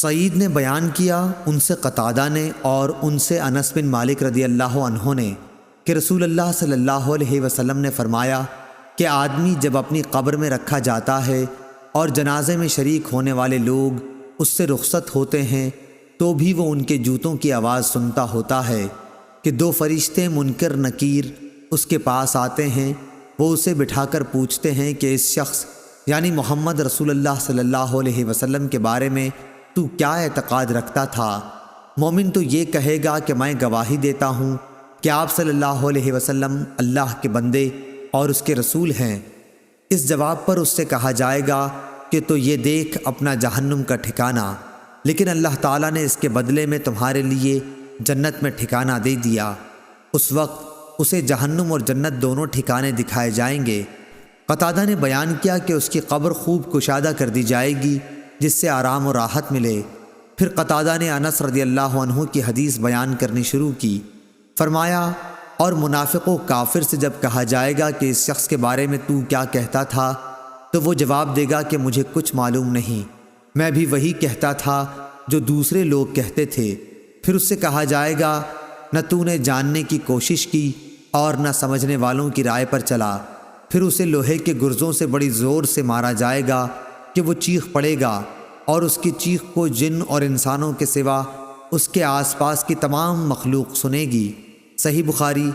سعید نے بیان کیا ان سے قتادہ نے اور ان سے انس بن مالک رضی اللہ عنہ نے کہ رسول اللہ صلی اللہ علیہ وسلم نے فرمایا کہ آدمی جب اپنی قبر میں رکھا جاتا ہے اور جنازے میں شریک ہونے والے لوگ اس سے رخصت ہوتے ہیں تو بھی وہ ان کے جوتوں کی آواز سنتا ہوتا ہے کہ دو فرشتے منکر نکیر اس کے پاس آتے ہیں۔ وہ اسے بٹھا کر پوچھتے ہیں کہ اس شخص یعنی محمد رسول اللہ صلی اللہ علیہ وسلم کے بارے میں تو کیا اعتقاد رکھتا تھا؟ مومن تو یہ کہے گا کہ میں گواہی دیتا ہوں کہ آپ صلی اللہ علیہ وسلم اللہ کے بندے اور اس کے رسول ہیں۔ اس جواب پر اس سے کہا جائے گا کہ تو یہ دیکھ اپنا جہنم کا ٹھکانہ، لیکن اللہ تعالیٰ نے اس کے بدلے میں تمہارے لیے جنت میں ٹھکانہ دے دیا۔ اس وقت اسے جہنم اور جنت دونوں ٹھکانے دکھائے جائیں گے۔ قتادہ نے بیان کیا کہ اس کی قبر خوب کشادہ کر دی جائے گی جس سے آرام و راحت ملے۔ پھر قتادہ نے انس رضی اللہ عنہ کی حدیث بیان کرنی شروع کی۔ فرمایا اور منافق و کافر سے جب کہا جائے گا کہ اس شخص کے بارے میں تو کیا کہتا تھا تو وہ جواب دے گا کہ مجھے کچھ معلوم نہیں، میں بھی وہی کہتا تھا جو دوسرے لوگ کہتے تھے۔ پھر اس سے کہا جائے گا نہ تو نے جاننے کی کوشش کی اور نہ سمجھنے والوں کی رائے پر چلا۔ پھر اسے لوہے کے گرزوں سے بڑی زور سے مارا جائے گا کہ وہ چیخ پڑے گا، اور اس کی چیخ کو جن اور انسانوں کے سوا اس کے آس پاس کی تمام مخلوق سنے گی۔ صحیح بخاری